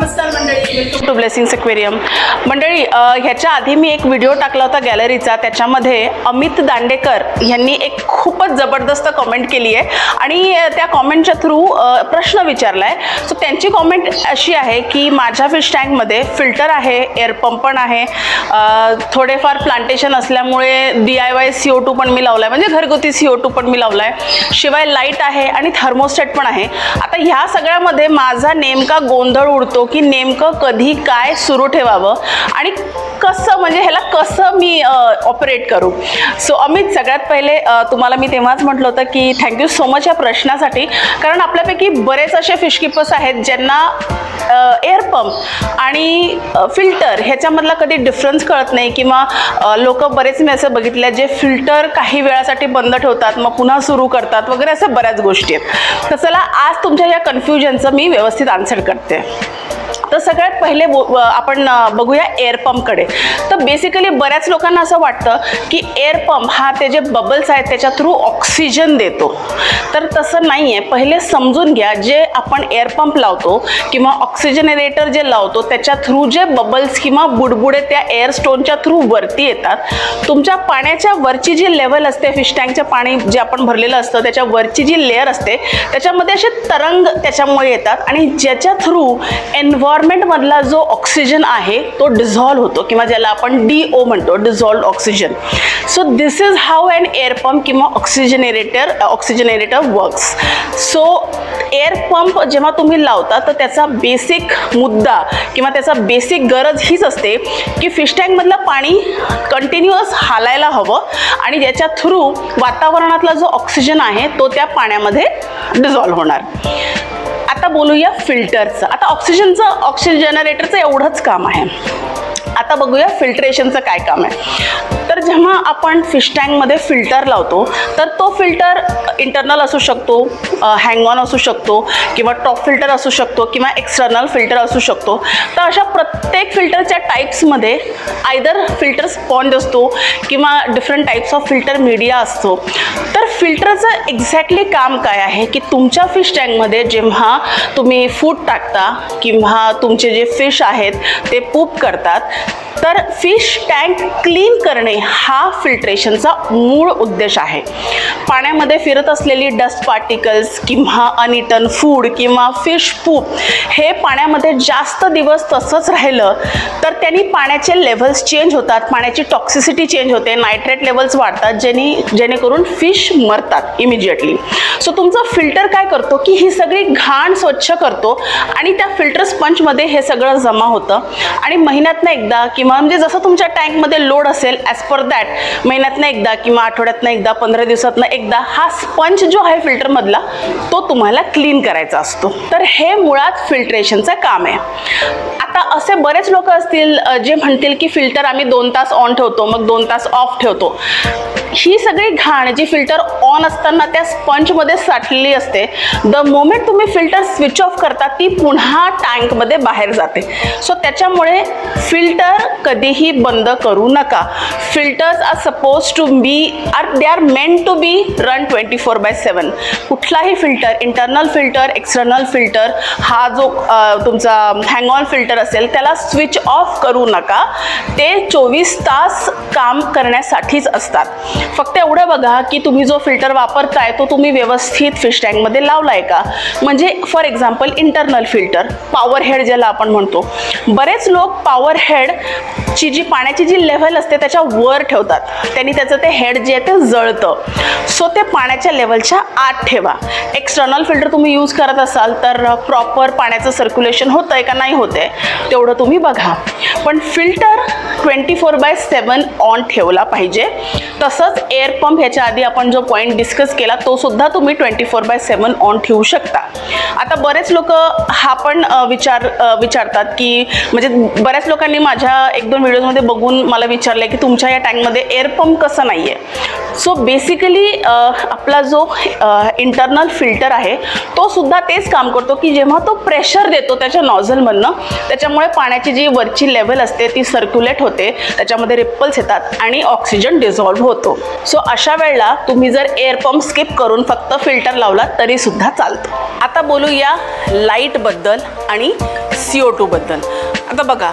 नमस्कार मंडळी, welcome to blessings aquarium. मंडळी, ह्याच्या आधी मी एक व्हिडिओ टाकला होता गॅलरीचा. त्याच्यामध्ये अमित दांडेकर यांनी एक खूपच जबरदस्त कमेंट केली आहे आणि त्या कमेंटच्या थ्रू प्रश्न विचारला आहे. सो त्यांची कमेंट अशी आहे की माझ्या फिश टँकमध्ये फिल्टर आहे, एअर पंप पण आहे, थोडेफार प्लांटेशन असल्यामुळे DIY CO2 पण मी लावला आहे, म्हणजे घरगुती CO2 पण मी लावला आहे, शिवाय लाईट आहे आणि थर्मोस्टॅट पण आहे. आता ह्या सगळ्यामध्ये माझा नेमका गोंधळ उडतो की नेमकं कधी काय सुरू ठेवावं आणि कसं, म्हणजे ह्याला कसं मी ऑपरेट करू. सो अमित, सगळ्यात पहिले तुम्हाला मी तेव्हाच म्हटलं होतं की थँक्यू सो मच या प्रश्नासाठी. कारण आपल्यापैकी बरेच असे फिश कीपर्स आहेत ज्यांना एअर पंप आणि फिल्टर ह्याच्यामधला कधी डिफरन्स कळत नाही, किंवा लोक बरेच मी असं बघितलं जे फिल्टर काही वेळासाठी बंद ठेवतात मग पुन्हा सुरू करतात वगैरे, अशा बऱ्याच गोष्टी आहेत. तर चला आज तुमच्या या कन्फ्युजनचं मी व्यवस्थित आन्सर करते. तर सगळ्यात पहिले आपण बघूया एअर पंपकडे. तर बेसिकली बऱ्याच लोकांना असं वाटतं की एअर पंप हा ते जे बबल्स आहेत त्याच्या थ्रू ऑक्सिजन देतो. तर तसं नाही आहे. पहिले समजून घ्या, जे आपण एअर पंप लावतो किंवा ऑक्सिजनरेटर जे लावतो त्याच्या थ्रू जे बबल्स किंवा बुडबुडे त्या एअर स्टोनच्या थ्रू वरती येतात, तुमच्या पाण्याच्या वरची जी लेवल असते, फिश टँकचं पाणी जे आपण भरलेलं असतं त्याच्या वरची जी लेअर असते त्याच्यामध्ये असे तरंग त्याच्यामुळे येतात आणि ज्याच्या थ्रू एन्व्हायरमेंटमधला जो ऑक्सिजन आहे तो डिझॉल्व होतो, किंवा ज्याला आपण DO म्हणतो, dissolved oxygen. So this is how an air pump किंवा oxygenator works. So air pump जेव्हा तुम्ही लावता तर त्याचा बेसिक मुद्दा किंवा त्याचा बेसिक गरज हीच असते की फिश टँकमधलं पाणी कंटिन्युअस हालायला हवं आणि ज्याच्या थ्रू वातावरणातला जो ऑक्सिजन आहे तो त्या पाण्यामध्ये डिझॉल्व होणार. आता बोलूया फिल्टरचं. आता ऑक्सिजनरेटरचं एवढंच काम आहे. आता बघूया फिल्ट्रेशनचं काय काम आहे. तर जेव्हा आपण फिश टँकमध्ये फिल्टर लावतो तर तो फिल्टर इंटरनल असू शकतो, हँग ऑन असू शकतो, किंवा टॉप फिल्टर असू शकतो, किंवा एक्सटर्नल फिल्टर असू शकतो. तर अशा प्रत्येक फिल्टरच्या टाईप्समध्ये आयदर फिल्टर स्पॉन्ज असतो किंवा different types of filter media असतो. तर फिल्टरचं एक्झॅक्टली काम काय आहे की तुमच्या फिश टँकमध्ये जेव्हा तुम्ही फूड टाकता किंवा तुमचे जे फिश आहेत ते पूप करतात, तर फिश टँक क्लीन करणे हा फिल्ट्रेशनचा मूळ उद्देश आहे. पाण्यामध्ये फिरत असलेली डस्ट पार्टिकल्स किंवा अनइटन फूड किंवा फिश पूप हे पाण्यामध्ये जास्त दिवस तसंच राहिलं तर त्यांनी पाण्याचे लेव्हल्स चेंज होतात, पाण्याची टॉक्सिसिटी चेंज होते, नायट्रेट लेवल्स वाढतात, जेणेकरून फिश मरतात इमिजिएटली. सो तुमचा फिल्टर काय करतो की ही सगळी घाण स्वच्छ करतो आणि त्या फिल्टर स्पंजमध्ये हे सगळं जमा होतं आणि महिन्यातनं एकदा किंवा म्हणजे जसं तुमच्या टँकमध्ये लोड असेल ॲज पर दॅट महिन्यातनं एकदा किंवा आठवड्यातनं एकदा, 15 दिवसातनं एकदा हा स्पंज जो आहे फिल्टरमधला तो तुम्हाला क्लीन करायचा असतो. तर हे मुळात फिल्ट्रेशनचं काम आहे. आता असे बरेच लोक असतील जे म्हणतील की फिल्टर आम्ही 2 तास ऑन ठेवतो मग 2 तास ऑफ ठेवतो. ही सगळी घाण जी फिल्टर ऑन असताना त्या स्पंजमध्ये साठलेली असते, द मोमेंट तुम्ही फिल्टर स्विच ऑफ करता ती पुन्हा टँकमध्ये बाहेर जाते. सो त्याच्यामुळे फिल्टर कधीही बंद करू नका. Filters are suppose to be they are meant to be run 24/7. कुठलाही filter, internal filter, external filter, हा जो तुमचा हँग ऑन फिल्टर असेल त्याला स्विच ऑफ करू नका. ते 24 तास काम करण्यासाठीच असतात. फक्त एवढं बघा की तुम्ही जो फिल्टर वापरताय तो तुम्ही व्यवस्थित फिश टँकमध्ये लावलाय का. म्हणजे for example internal filter, power head ज्याला आपण म्हणतो, बरेच लोक पॉवर हेडची जी पाण्याची जी लेव्हल असते त्याच्या वर ठेवतात, त्यांनी त्याचं ते हेड जे आहे ते जळतं. सो ते पाण्याच्या लेवलच्या आत ठेवा. एक्सटर्नल फिल्टर तुम्ही यूज करत असाल तर प्रॉपर पाण्याचं सर्क्युलेशन होतंय का नाही होतंय तेवढं तुम्ही बघा. पण फिल्टर 24/7 ऑन ठेवला पाहिजे. तसंच एअर पंप, ह्याच्या आधी आपण जो पॉईंट डिस्कस केला तो सुद्धा तुम्ही 24/7 ऑन ठेवू शकता. आता बरेच लोक हा पण विचारतात की, म्हणजे बऱ्याच लोकांनी माझ्या 1-2 व्हिडिओमध्ये बघून मला विचारलं की तुमच्या या टँकमध्ये एअर पंप कसं नाही आहे. सो बेसिकली आपला जो इंटरनल फिल्टर आहे तो सुद्धा तेच काम करतो की जेव्हा तो प्रेशर देतो त्याच्या नॉझलमधनं, त्याच्यामुळे पाण्याची जी वरची लेवल असते ती सर्क्युलेट होते, त्याच्यामध्ये रिपल्स येतात आणि ऑक्सिजन डिझॉल्व्ह होतो. सो अशा वेळेला तुम्ही जर एअर पंप स्किप करून फक्त फिल्टर लावला तरी सुद्धा चालतो. आता बोलूया लाईटबद्दल आणि CO2 बद्दल. आता बघा,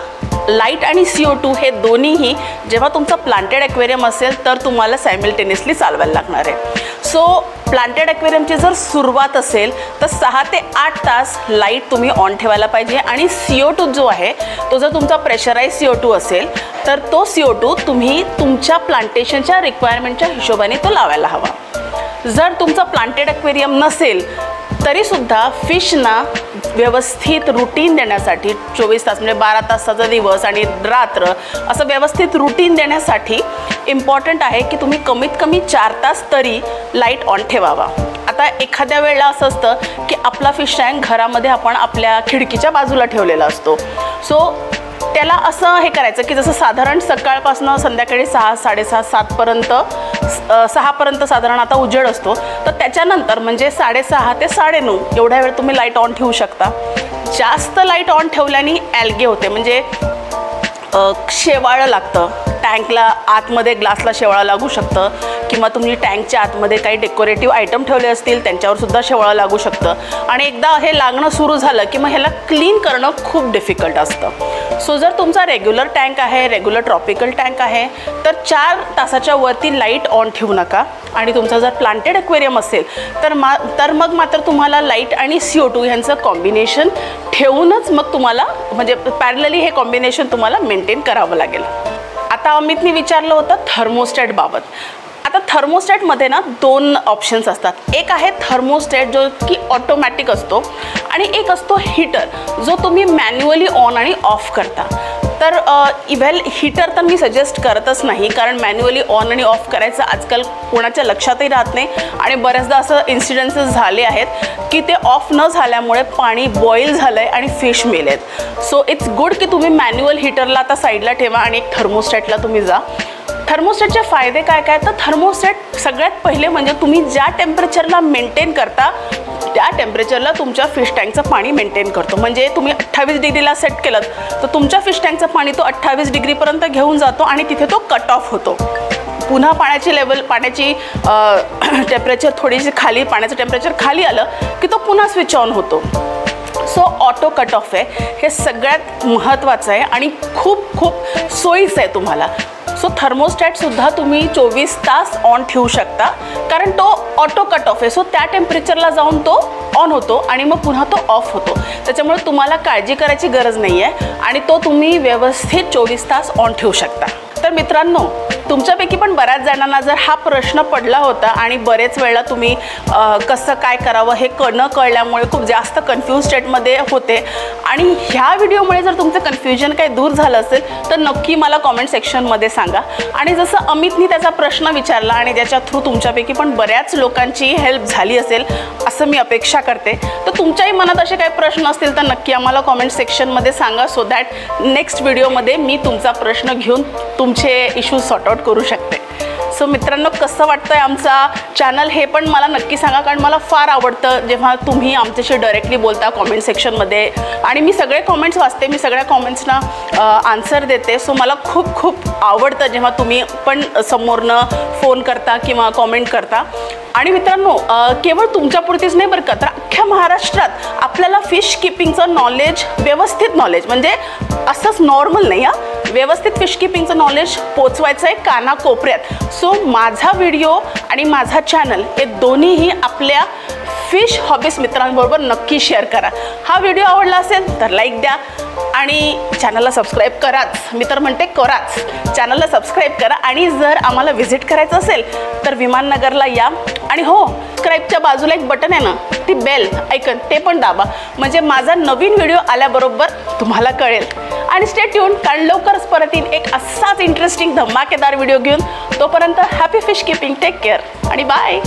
लाईट आणि CO2 हे दोन्हीही जेव्हा तुमचं प्लांटेड ॲक्वेरियम असेल तर तुम्हाला सायमल्टेनियसली चालवायला लागणार आहे. सो प्लांटेड ॲक्वेरियमची जर सुरुवात असेल तर 6 ते 8 तास लाईट तुम्ही ऑन ठेवायला पाहिजे आणि CO2 जो आहे तो जर तुमचा प्रेशराईज CO2 असेल तर तो CO2 तुम्ही तुमच्या प्लांटेशनच्या रिक्वायरमेंटच्या हिशोबाने तो लावायला हवा. जर तुमचं प्लांटेड ॲक्वेरियम नसेल तरीसुद्धा फिशना व्यवस्थित रुटीन देण्यासाठी 24 तास म्हणजे 12 तासाचा दिवस आणि रात्र असं व्यवस्थित रुटीन देण्यासाठी इम्पॉर्टंट आहे की तुम्ही कमीत कमी 4 तास तरी लाईट ऑन ठेवावा. आता एखाद्या वेळेला असं असतं की आपला फिश टँक घरामध्ये आपण आपल्या खिडकीच्या बाजूला ठेवलेला असतो. सो त्याला असं हे करायचं की जसं साधारण सकाळपासून संध्याकाळी 6, 6:30, 7पर्यंत 6पर्यंत साधारण आता उजेड असतो, तर त्याच्यानंतर म्हणजे 6:30 ते 9:30 एवढ्या वेळ तुम्ही लाईट ऑन ठेवू शकता. जास्त लाईट ऑन ठेवल्याने ॲल्गे होते, म्हणजे शेवाळं लागतं टँकला, आतमध्ये ग्लासला शेवाळं लागू शकतं किंवा तुम्ही टँकच्या आतमध्ये काही डेकोरेटिव्ह आयटम ठेवले असतील त्यांच्यावर सुद्धा शेवाळं लागू शकतं आणि एकदा हे लागणं सुरू झालं की मग ह्याला क्लीन करणं खूप डिफिकल्ट असतं. सो जर तुमचा रेग्युलर टँक आहे, रेग्युलर ट्रॉपिकल टँक आहे तर 4 तासाच्या वरती लाईट ऑन ठेवू नका. आणि तुमचा जर प्लांटेड ॲक्वेरियम असेल तर मग मात्र तुम्हाला लाईट आणि CO2 ह्यांचं कॉम्बिनेशन ठेवूनच मग तुम्हाला म्हणजे पॅरलली हे कॉम्बिनेशन तुम्हाला मेंटेन करावं लागेल. आता अमितने विचारलं होतं थर्मोस्टॅटबाबत. आता थर्मोस्टॅटमध्ये ना 2 ऑप्शन्स असतात. एक आहे थर्मोस्टॅट जो की ऑटोमॅटिक असतो आणि एक असतो हीटर जो तुम्ही मॅन्युअली ऑन आणि ऑफ करता. तर हीटर तर मी सजेस्ट करतच नाही, कारण मॅन्युअली ऑन आणि ऑफ करायचं आजकाल कोणाच्या लक्षातही राहत नाही आणि बऱ्याचदा असं इन्सिडेंसेस झाले आहेत की ते ऑफ न झाल्यामुळे पाणी बॉईल झालं आहे आणि फिश मेलेत. सो इट्स गुड की तुम्ही मॅन्युअल हीटरला आता साईडला ठेवा आणि एक थर्मोस्टॅटला तुम्ही जा. थर्मोस्टॅटचे फायदे काय काय, तर थर्मोस्टॅट सगळ्यात पहिले म्हणजे तुम्ही ज्या टेम्परेचरला मेंटेन करता त्या टेम्परेचरला तुमच्या फिश टँकचं पाणी मेंटेन करतो. म्हणजे तुम्ही 28 डिग्रीला सेट केलं तर तुमच्या फिश टँकचं पाणी तो 28 डिग्रीपर्यंत घेऊन जातो आणि तिथे तो कट ऑफ होतो. पुन्हा पाण्याची टेम्परेचर थोडीशी खाली, पाण्याचं टेम्परेचर खाली आलं की तो पुन्हा स्विच ऑन होतो. सो ऑटो कट ऑफ आहे, हे सगळ्यात महत्त्वाचं आहे आणि खूप खूप सोयीचं आहे तुम्हाला. सो थर्मोस्टॅटसुद्धा तुम्ही 24 तास ऑन ठेवू शकता कारण तो ऑटो कट ऑफ आहे. सो त्या टेम्परेचरला जाऊन तो ऑन होतो आणि मग पुन्हा तो ऑफ होतो. त्याच्यामुळे तुम्हाला काळजी करायची गरज नाही आहे आणि तो तुम्ही व्यवस्थित 24 तास ऑन ठेवू शकता. तर मित्रांनो, तुमच्यापैकी पण बऱ्याच जणांना जर हा प्रश्न पडला होता आणि बरेच वेळा तुम्ही कसं काय करावं हे न कळल्यामुळे खूप जास्त कन्फ्यूज स्टेटमध्ये होते आणि ह्या व्हिडिओमुळे जर तुमचं कन्फ्युजन काही दूर झालं असेल तर नक्की मला कॉमेंट सेक्शनमध्ये सांगा. आणि जसं अमितनी त्याचा प्रश्न विचारला आणि त्याच्या थ्रू तुमच्यापैकी पण बऱ्याच लोकांची हेल्प झाली असेल असं मी अपेक्षा करते. तर तुमच्याही मनात असे काही प्रश्न असतील तर नक्की आम्हाला कॉमेंट सेक्शनमध्ये सांगा, सो दॅट नेक्स्ट व्हिडिओमध्ये मी तुमचा प्रश्न घेऊन तुमचे इश्यूज सॉर्ट आउट करू शकते. सो मित्रांनो, कसं वाटतं आहे आमचा चॅनल हे पण मला नक्की सांगा, कारण मला फार आवडतं जेव्हा तुम्ही आमच्याशी डायरेक्टली बोलता कॉमेंट सेक्शनमध्ये आणि मी सगळे कॉमेंट्स वाचते, मी सगळ्या कॉमेंट्सना आन्सर देते. सो मला खूप खूप आवडतं जेव्हा तुम्ही पण समोरनं फोन करता किंवा कॉमेंट करता. आणि मित्रांनो, केवळ तुमच्यापुरतीच नाही बरं का, तर अख्ख्या महाराष्ट्रात आपल्याला फिश किपिंगचं नॉलेज, व्यवस्थित नॉलेज म्हणजे असंच नॉर्मल नाही व्यवस्थित फिश किपिंगचं नॉलेज पोचवायचं आहे कानाकोपऱ्यात. सो माझा व्हिडिओ आणि माझा चॅनल हे दोन्हीही आपल्या फिश हॉबीज मित्रांबरोबर नक्की शेअर करा. हा व्हिडिओ आवडला असेल तर लाईक द्या आणि चॅनलला सबस्क्राईब कराच. मी तर म्हणते कराच, चॅनलला सबस्क्राईब करा. आणि जर आम्हाला व्हिजिट करायचं असेल तर विमाननगरला या आणि हो, सबस्क्राईबच्या बाजूला एक बटन आहे ना, ती बेल आयकन ते पण दाबा, म्हणजे माझा नवीन व्हिडिओ आल्याबरोबर तुम्हाला कळेल. आणि स्टे ट्यून, कारण लवकरच परत येईन एक असाच इंटरेस्टिंग धमाकेदार व्हिडिओ घेऊन. तोपर्यंत happy fish keeping, take care आणि बाय.